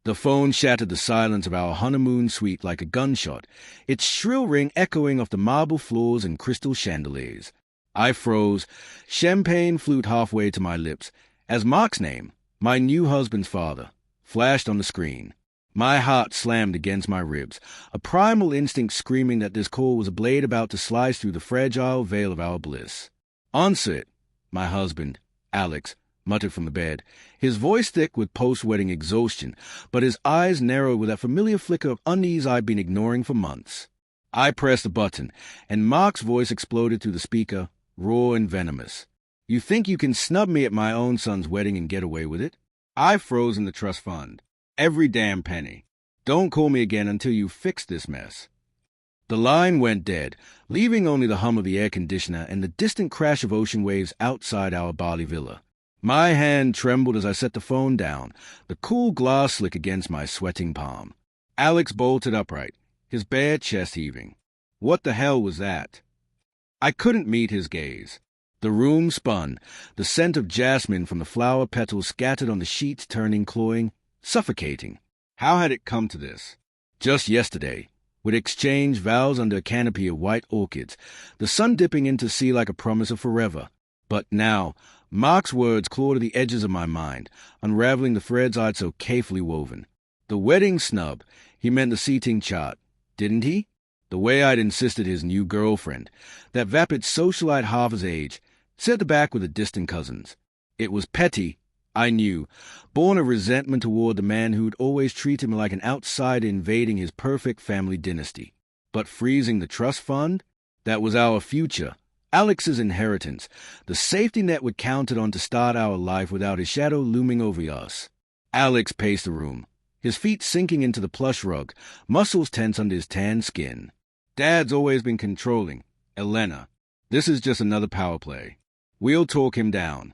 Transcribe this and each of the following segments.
The phone shattered the silence of our honeymoon suite like a gunshot, its shrill ring echoing off the marble floors and crystal chandeliers. I froze, champagne flute halfway to my lips, as Mark's name, my new husband's father, flashed on the screen. My heart slammed against my ribs, a primal instinct screaming that this call was a blade about to slice through the fragile veil of our bliss. "Answer it," my husband, Alex, muttered from the bed, his voice thick with post-wedding exhaustion, but his eyes narrowed with that familiar flicker of unease I'd been ignoring for months. I pressed the button, and Mark's voice exploded through the speaker, raw and venomous. "You think you can snub me at my own son's wedding and get away with it? I've frozen the trust fund. Every damn penny. Don't call me again until you fix this mess." The line went dead, leaving only the hum of the air conditioner and the distant crash of ocean waves outside our Bali villa. My hand trembled as I set the phone down, the cool glass slick against my sweating palm. Alex bolted upright, his bare chest heaving. What the hell was that? I couldn't meet his gaze. The room spun, the scent of jasmine from the flower petals scattered on the sheets turning cloying, suffocating. How had it come to this? Just yesterday, we'd exchanged vows under a canopy of white orchids, the sun dipping into sea like a promise of forever. But now, Mark's words clawed at the edges of my mind, unraveling the threads I'd so carefully woven. The wedding snub, he meant the seating chart, didn't he? The way I'd insisted his new girlfriend, that vapid socialite half his age, set the back with the distant cousins. It was petty, I knew, born of resentment toward the man who'd always treated me like an outsider invading his perfect family dynasty. But freezing the trust fund? That was our future. Alex's inheritance, the safety net we'd counted on to start our life without his shadow looming over us. Alex paced the room, his feet sinking into the plush rug, muscles tense under his tan skin. "Dad's always been controlling. Elena, this is just another power play. We'll talk him down."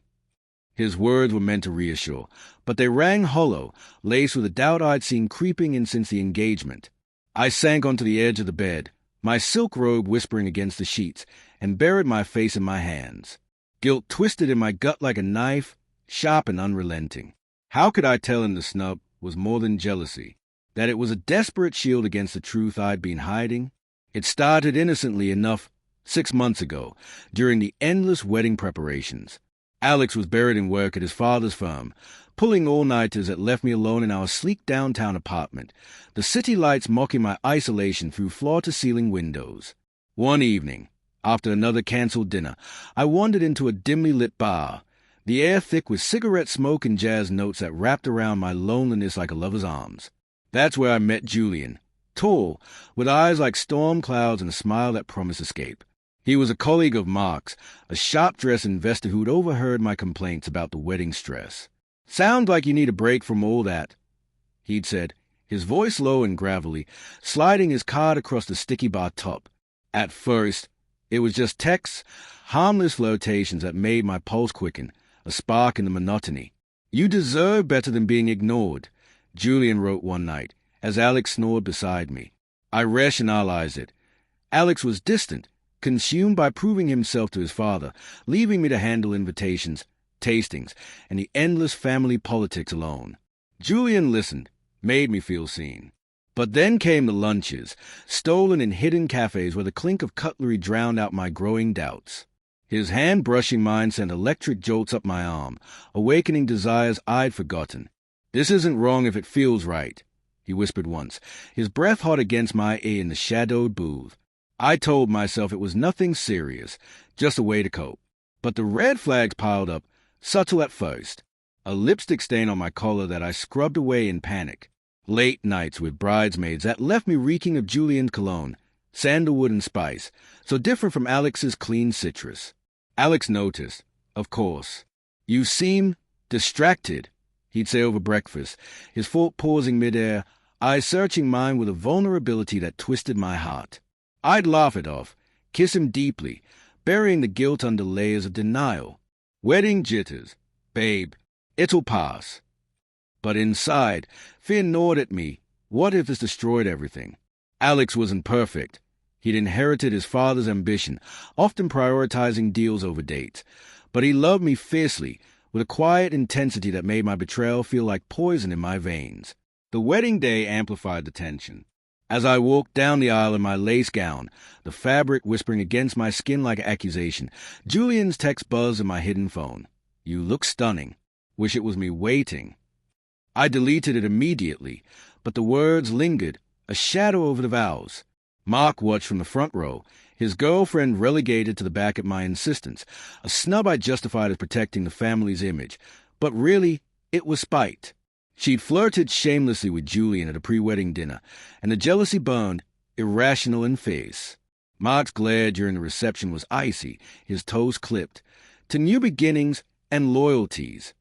His words were meant to reassure, but they rang hollow, laced with a doubt I'd seen creeping in since the engagement. I sank onto the edge of the bed, my silk robe whispering against the sheets, and buried my face in my hands. Guilt twisted in my gut like a knife, sharp and unrelenting. How could I tell him the snub was more than jealousy, that it was a desperate shield against the truth I'd been hiding? It started innocently enough 6 months ago, during the endless wedding preparations. Alex was buried in work at his father's firm, pulling all-nighters that left me alone in our sleek downtown apartment, the city lights mocking my isolation through floor-to-ceiling windows. One evening, after another canceled dinner, I wandered into a dimly lit bar, the air thick with cigarette smoke and jazz notes that wrapped around my loneliness like a lover's arms. That's where I met Julian, tall, with eyes like storm clouds and a smile that promised escape. He was a colleague of Mark's, a sharp-dressed investor who'd overheard my complaints about the wedding stress. "Sounds like you need a break from all that," he'd said, his voice low and gravelly, sliding his card across the sticky bar top. At first, it was just texts, harmless flirtations that made my pulse quicken, a spark in the monotony. "You deserve better than being ignored," Julian wrote one night, as Alex snored beside me. I rationalized it. Alex was distant, consumed by proving himself to his father, leaving me to handle invitations, tastings, and the endless family politics alone. Julian listened, made me feel seen. But then came the lunches, stolen in hidden cafes where the clink of cutlery drowned out my growing doubts. His hand brushing mine sent electric jolts up my arm, awakening desires I'd forgotten. "This isn't wrong if it feels right," he whispered once, his breath hot against my ear in the shadowed booth. I told myself it was nothing serious, just a way to cope. But the red flags piled up, subtle at first. A lipstick stain on my collar that I scrubbed away in panic. Late nights with bridesmaids that left me reeking of Julian's cologne, sandalwood and spice, so different from Alex's clean citrus. Alex noticed, of course. "You seem distracted," he'd say over breakfast, his fork pausing midair, eyes searching mine with a vulnerability that twisted my heart. I'd laugh it off, kiss him deeply, burying the guilt under layers of denial. Wedding jitters. Babe, it'll pass. But inside, fear gnawed at me. What if this destroyed everything? Alex wasn't perfect. He'd inherited his father's ambition, often prioritizing deals over dates. But he loved me fiercely, with a quiet intensity that made my betrayal feel like poison in my veins. The wedding day amplified the tension. As I walked down the aisle in my lace gown, the fabric whispering against my skin like accusation, Julian's text buzzed in my hidden phone. "You look stunning. Wish it was me waiting." I deleted it immediately, but the words lingered, a shadow over the vows. Mark watched from the front row, his girlfriend relegated to the back at my insistence, a snub I justified as protecting the family's image. But really, it was spite. She'd flirted shamelessly with Julian at a pre-wedding dinner, and the jealousy burned, irrational in face. Mark's glare during the reception was icy, his toes clipped. To new beginnings and loyalties.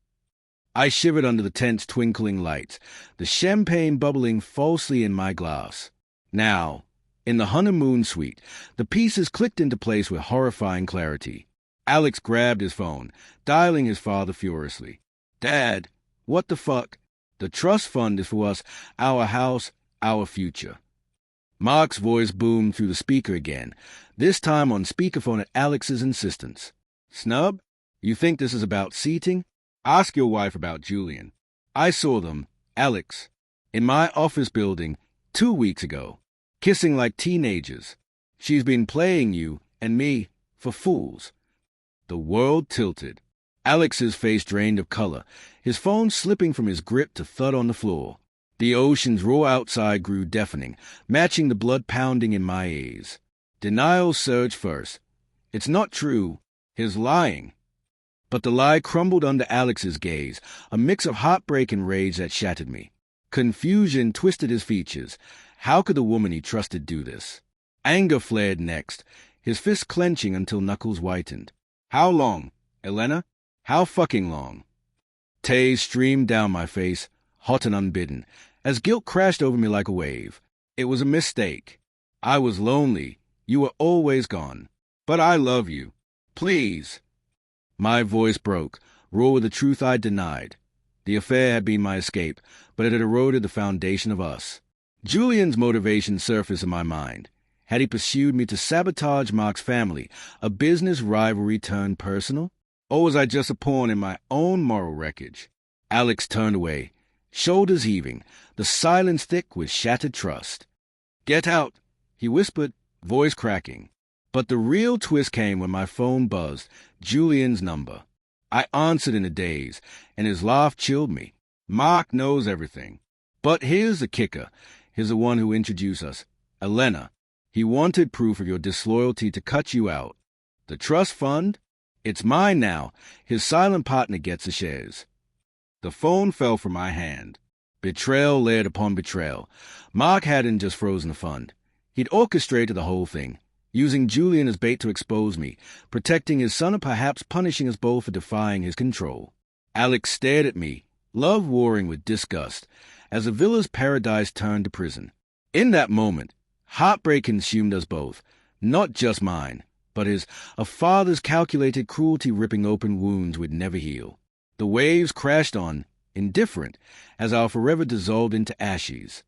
I shivered under the tense twinkling lights, the champagne bubbling falsely in my glass. Now, in the honeymoon suite, the pieces clicked into place with horrifying clarity. Alex grabbed his phone, dialing his father furiously. "Dad, what the fuck? The trust fund is for us, our house, our future." Mark's voice boomed through the speaker again, this time on speakerphone at Alex's insistence. "Snub, you think this is about seating? Ask your wife about Julian. I saw them, Alex, in my office building 2 weeks ago, kissing like teenagers. She's been playing you and me for fools." The world tilted. Alex's face drained of color, his phone slipping from his grip to thud on the floor. The ocean's roar outside grew deafening, matching the blood pounding in my ears. Denial surged first. "It's not true. He's lying." But the lie crumbled under Alex's gaze, a mix of heartbreak and rage that shattered me. Confusion twisted his features. How could the woman he trusted do this? Anger flared next, his fist clenching until knuckles whitened. "How long, Elena? How fucking long?" Tears streamed down my face, hot and unbidden, as guilt crashed over me like a wave. It was a mistake. I was lonely. You were always gone. But I love you. Please. My voice broke, raw with the truth I denied. The affair had been my escape, but it had eroded the foundation of us. Julian's motivation surfaced in my mind. Had he pursued me to sabotage Mark's family, a business rivalry turned personal? Or was I just a pawn in my own moral wreckage? Alex turned away, shoulders heaving, the silence thick with shattered trust. "Get out," he whispered, voice cracking. But the real twist came when my phone buzzed, Julian's number. I answered in a daze, and his laugh chilled me. "Mark knows everything. But here's the kicker. He's the one who introduced us. Elena. He wanted proof of your disloyalty to cut you out. The trust fund? It's mine now. His silent partner gets the shares." The phone fell from my hand. Betrayal layered upon betrayal. Mark hadn't just frozen the fund. He'd orchestrated the whole thing, using Julian as bait to expose me, protecting his son and perhaps punishing us both for defying his control. Alex stared at me, love warring with disgust, as a villa's paradise turned to prison. In that moment, heartbreak consumed us both, not just mine, but his, a father's calculated cruelty ripping open wounds would never heal. The waves crashed on, indifferent, as our forever dissolved into ashes.